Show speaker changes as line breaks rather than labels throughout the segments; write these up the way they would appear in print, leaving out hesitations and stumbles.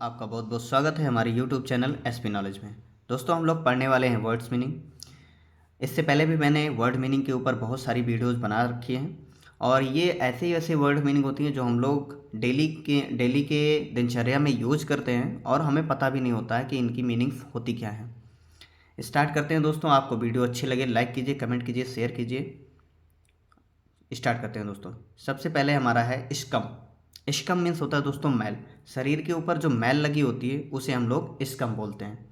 आपका बहुत बहुत स्वागत है हमारे यूट्यूब चैनल एसपी नॉलेज में। दोस्तों, हम लोग पढ़ने वाले हैं वर्ड्स मीनिंग। इससे पहले भी मैंने वर्ड मीनिंग के ऊपर बहुत सारी वीडियोस बना रखी हैं और ये ऐसे ही ऐसे वर्ड मीनिंग होती हैं जो हम लोग डेली के दिनचर्या में यूज करते हैं और हमें पता भी नहीं होता है कि इनकी मीनिंग्स होती क्या है। स्टार्ट करते हैं दोस्तों। आपको वीडियो अच्छी लगे लाइक कीजिए, कमेंट कीजिए, शेयर कीजिए। स्टार्ट करते हैं दोस्तों। सबसे पहले हमारा है इश्कम। इश्कम मीन्स होता है दोस्तों मैल। शरीर के ऊपर जो मैल लगी होती है उसे हम लोग इश्कम बोलते हैं।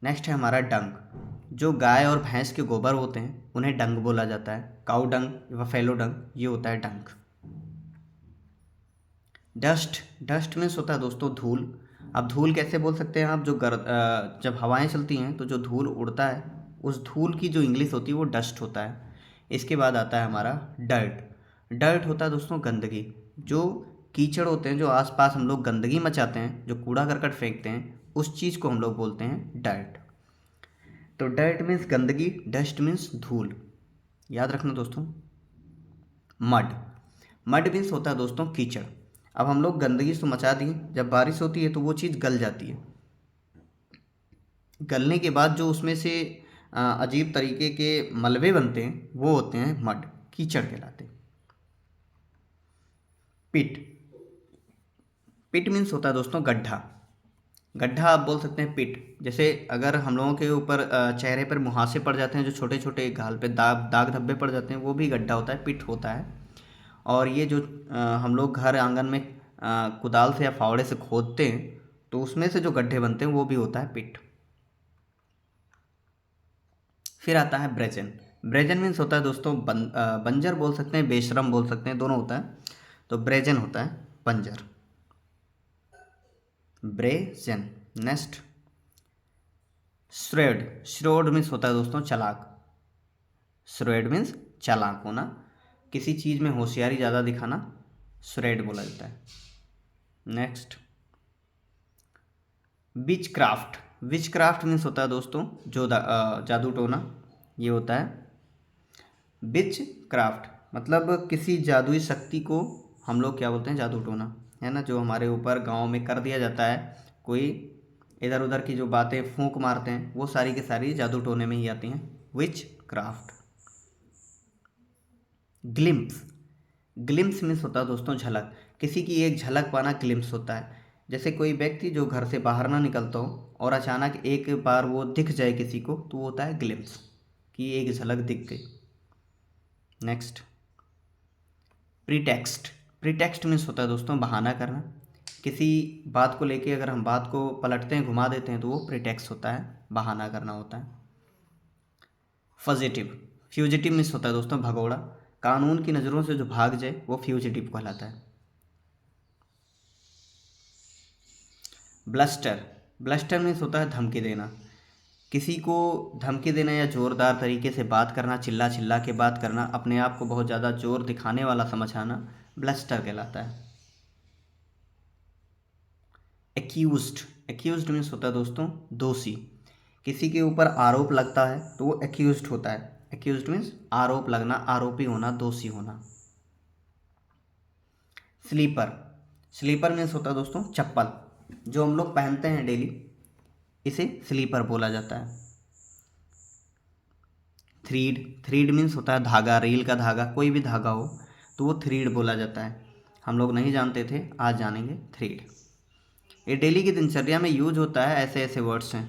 नेक्स्ट है हमारा डंग। जो गाय और भैंस के गोबर होते हैं उन्हें डंग बोला जाता है। काऊ डंग, बफेलो डंग, ये होता है डंग। डस्ट। डस्ट मीन्स होता है दोस्तों धूल। अब धूल कैसे बोल सकते हैं आप? जब हवाएं चलती हैं तो जो धूल उड़ता है उस धूल की जो इंग्लिश होती है वो डस्ट होता है। इसके बाद आता है हमारा डर्ट। डर्ट होता है दोस्तों गंदगी। जो कीचड़ होते हैं, जो आसपास हम लोग गंदगी मचाते हैं, जो कूड़ा करकट फेंकते हैं, उस चीज़ को हम लोग बोलते हैं डर्ट। तो डर्ट मीन्स गंदगी, डस्ट मीन्स धूल। याद रखना दोस्तों। मड। मड मीन्स होता है दोस्तों कीचड़। अब हम लोग गंदगी तो मचा दिए, जब बारिश होती है तो वो चीज़ गल जाती है। गलने के बाद जो उसमें से अजीब तरीके के मलबे बनते हैं वो होते हैं मड, कीचड़ कहलाते हैं। पिट। पिट मीन्स होता है दोस्तों गड्ढा। गड्ढा आप बोल सकते हैं पिट। जैसे अगर हम लोगों के ऊपर चेहरे पर मुहासे पड़ जाते हैं, जो छोटे छोटे गाल पे दाग दाग धब्बे पड़ जाते हैं, वो भी गड्ढा होता है, पिट होता है। और ये जो हम लोग घर आंगन में कुदाल से या फावड़े से खोदते हैं तो उसमें से जो गड्ढे बनते हैं वो भी होता है पिट। फिर आता है ब्रेजन। ब्रेजन मीन्स होता है दोस्तों बंजर बोल सकते हैं, बेशरम बोल सकते हैं, दोनों होता है। तो ब्रेजन होता है बंजर। Brazen. Next shred. Shred means होता है दोस्तों चालाक। श्रेड मीन्स चालाक होना, किसी चीज़ में होशियारी ज़्यादा दिखाना, श्रेड बोला जाता है। Next which craft. Which craft means होता है दोस्तों जो जादू टोना, ये होता है विच क्राफ्ट। मतलब किसी जादुई शक्ति को हम लोग क्या बोलते हैं? जादू टोना, है ना। जो हमारे ऊपर गांव में कर दिया जाता है, कोई इधर उधर की जो बातें फूंक मारते हैं वो सारी की सारी जादू टोने में ही आती हैं। विच क्राफ्ट। ग्लिम्स। ग्लिम्स मीन्स होता है दोस्तों झलक। किसी की एक झलक पाना ग्लिम्स होता है। जैसे कोई व्यक्ति जो घर से बाहर ना निकलता हो और अचानक एक बार वो दिख जाए किसी को, तो वो होता है ग्लिम्स, कि एक झलक दिख गई। Next pretext. प्रीटेक्स्ट मीन्स होता है दोस्तों बहाना करना। किसी बात को लेके अगर हम बात को पलटते हैं, घुमा देते हैं, तो वो प्रीटेक्स्ट होता है, बहाना करना होता है। फॉजिटिव। फ्यूजिटिव मीन्स होता है दोस्तों भगोड़ा। कानून की नज़रों से जो भाग जाए वो फ्यूजिटिव कहलाता है। ब्लस्टर। ब्लस्टर मीन्स होता है धमकी देना। किसी को धमकी देना या ज़ोरदार तरीके से बात करना, चिल्ला चिल्ला के बात करना, अपने आप को बहुत ज़्यादा जोर दिखाने वाला समझाना, ब्लस्टर कहलाता है। एक्यूज्ड। एक्यूज्ड मीन्स होता है दोस्तों दोषी। किसी के ऊपर आरोप लगता है तो वो एक्यूज्ड होता है। एक्यूज्ड मीन्स आरोप लगना, आरोपी होना, दोषी होना। स्लीपर। स्लीपर मीन्स होता है दोस्तों चप्पल, जो हम लोग पहनते हैं डेली, इसे स्लीपर बोला जाता है। थ्रीड। थ्रीड मीन्स होता है धागा, रील का धागा, कोई भी धागा हो तो वो थ्रीड बोला जाता है। हम लोग नहीं जानते थे, आज जानेंगे थ्रीड। ये डेली की दिनचर्या में यूज होता है, ऐसे ऐसे वर्ड्स हैं।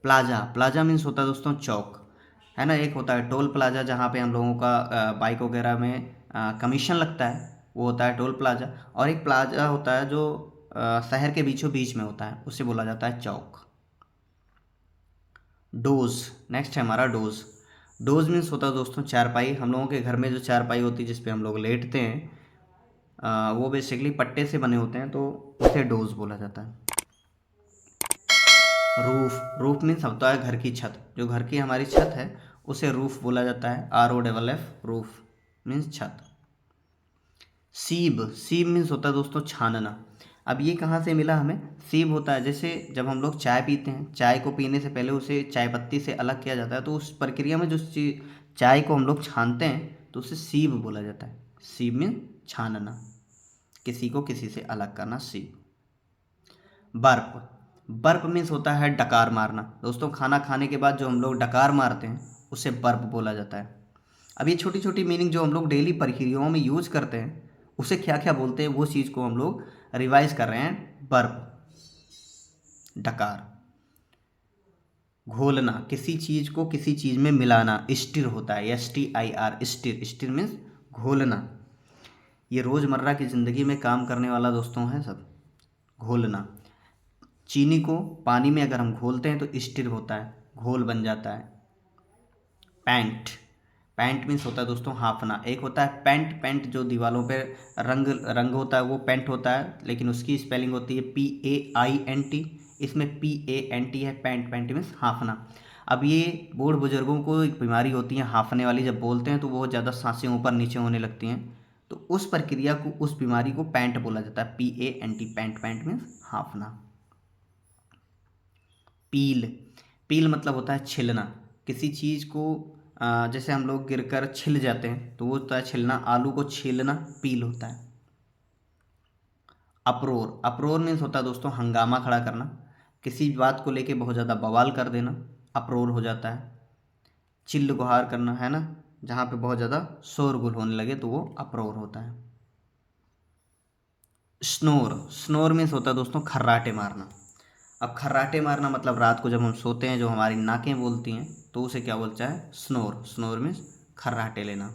प्लाजा। प्लाजा मीन्स होता है दोस्तों चौक, है ना। एक होता है टोल प्लाजा, जहाँ पे हम लोगों का बाइक वगैरह में कमीशन लगता है, वो होता है टोल प्लाजा। और एक प्लाजा होता है जो शहर के बीचों बीच में होता है, उसे बोला जाता है चौक। डोज। नेक्स्ट है हमारा डोज। डोज मीन्स होता है दोस्तों चारपाई। हम लोगों के घर में जो चारपाई होती है जिस पे हम लोग लेटते हैं, वो बेसिकली पट्टे से बने होते हैं, तो उसे डोज बोला जाता है। रूफ। रूफ मीन्स होता है घर की छत, जो घर की हमारी छत है उसे रूफ बोला जाता है। ROFF, रूफ मीन्स छत। सीब। सीब मीन्स होता है दोस्तों छानना। अब ये कहाँ से मिला हमें? सीब होता है जैसे जब हम लोग चाय पीते हैं, चाय को पीने से पहले उसे चाय पत्ती से अलग किया जाता है, तो उस प्रक्रिया में जो चाय को हम लोग छानते हैं तो उसे सीब बोला जाता है। सीब मीन्स छानना। किसी को किसी से अलग करना, सी। बर्प, बर्प मीन्स होता है डकार मारना। दोस्तों खाना खाने के बाद जो हम लोग डकार मारते हैं उसे बर्प बोला जाता है। अब ये छोटी छोटी मीनिंग जो हम लोग डेली प्रक्रियाओं में यूज करते हैं उसे क्या क्या बोलते हैं, वो चीज़ को हम लोग रिवाइज कर रहे हैं। बर्प, डकार। घोलना, किसी चीज को किसी चीज में मिलाना, स्टिर होता है, STIR, स्टिर। स्टिर मीन्स घोलना। ये रोजमर्रा की जिंदगी में काम करने वाला दोस्तों है सब, घोलना। चीनी को पानी में अगर हम घोलते हैं तो स्टिर होता है, घोल बन जाता है। पैंट, पैंट मीन्स होता है दोस्तों हाफना। एक होता है पेंट, पेंट जो दीवारों पे रंग रंग होता है वो पेंट होता है, लेकिन उसकी स्पेलिंग होती है PAINT। इसमें PANT है, पेंट। Paint means हाफना। अब ये बूढ़ बुजुर्गों को एक बीमारी होती है हाफने वाली, जब बोलते हैं तो बहुत ज़्यादा सांसें ऊपर नीचे होने लगती हैं, तो उस प्रक्रिया को, उस बीमारी को पैंट बोला जाता है, PANT, पैंट। पैंट मीन्स हाफना। पील, पील मतलब होता है छिलना। किसी चीज़ को जैसे हम लोग गिरकर छिल जाते हैं तो वो होता है छिलना। आलू को छीलना पील होता है। अप्रोर, अप्रोर मीन्स होता है दोस्तों हंगामा खड़ा करना। किसी बात को लेके बहुत ज़्यादा बवाल कर देना, अप्रोर हो जाता है। चिल्ल गुहार करना है ना, जहाँ पे बहुत ज़्यादा शोरगुल होने लगे तो वो अप्रोर होता है। स्नोर, स्नोर मीन्स होता है दोस्तों खर्राटे मारना। अब खर्राटे मारना मतलब रात को जब हम सोते हैं जो हमारी नाकें बोलती हैं तो उसे क्या बोलता है, स्नोर। स्नोर मीन्स खर्राटे लेना।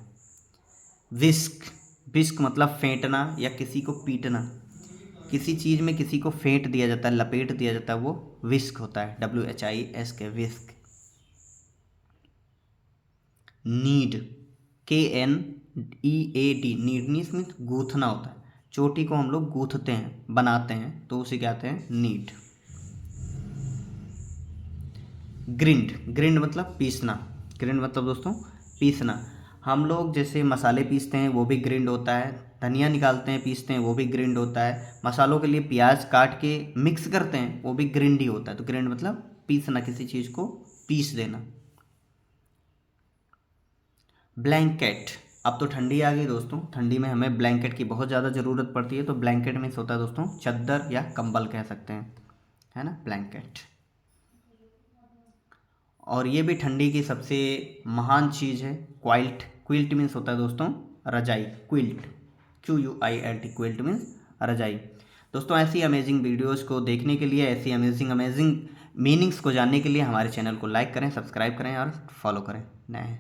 विस्क, विस्क मतलब फेंटना या किसी को पीटना। किसी चीज़ में किसी को फेंट दिया जाता है, लपेट दिया जाता है, वो विस्क होता है, WHISK, विस्क। नीड, KNEAD, नीड मीन्स गूथना होता है। चोटी को हम लोग गूथते हैं, बनाते हैं, तो उसे कहते हैं नीड। ग्रिंड, ग्रिंड मतलब पीसना। ग्रिंड मतलब दोस्तों पीसना। हम लोग जैसे मसाले पीसते हैं वो भी ग्रिंड होता है, धनिया निकालते हैं पीसते हैं वो भी ग्रिंड होता है, मसालों के लिए प्याज काट के मिक्स करते हैं वो भी ग्रिंड ही होता है। तो ग्रिंड मतलब पीसना, किसी चीज़ को पीस देना। ब्लैंकेट, अब तो ठंडी आ गई दोस्तों, ठंडी में हमें ब्लैंकेट की बहुत ज़्यादा ज़रूरत पड़ती है, तो ब्लैंकेट मीन्स होता है दोस्तों चद्दर या कंबल कह सकते हैं, है ना, ब्लैंकेट। और ये भी ठंडी की सबसे महान चीज़ है, क्वाइल्ट। क्विल्ट मीन्स होता है दोस्तों रजाई, क्विल्ट, QUILT, क्विल्ट मीन्स रजाई। दोस्तों ऐसी अमेजिंग वीडियोस को देखने के लिए, ऐसी अमेजिंग अमेजिंग मीनिंग्स को जानने के लिए हमारे चैनल को लाइक करें, सब्सक्राइब करें और फॉलो करें। नए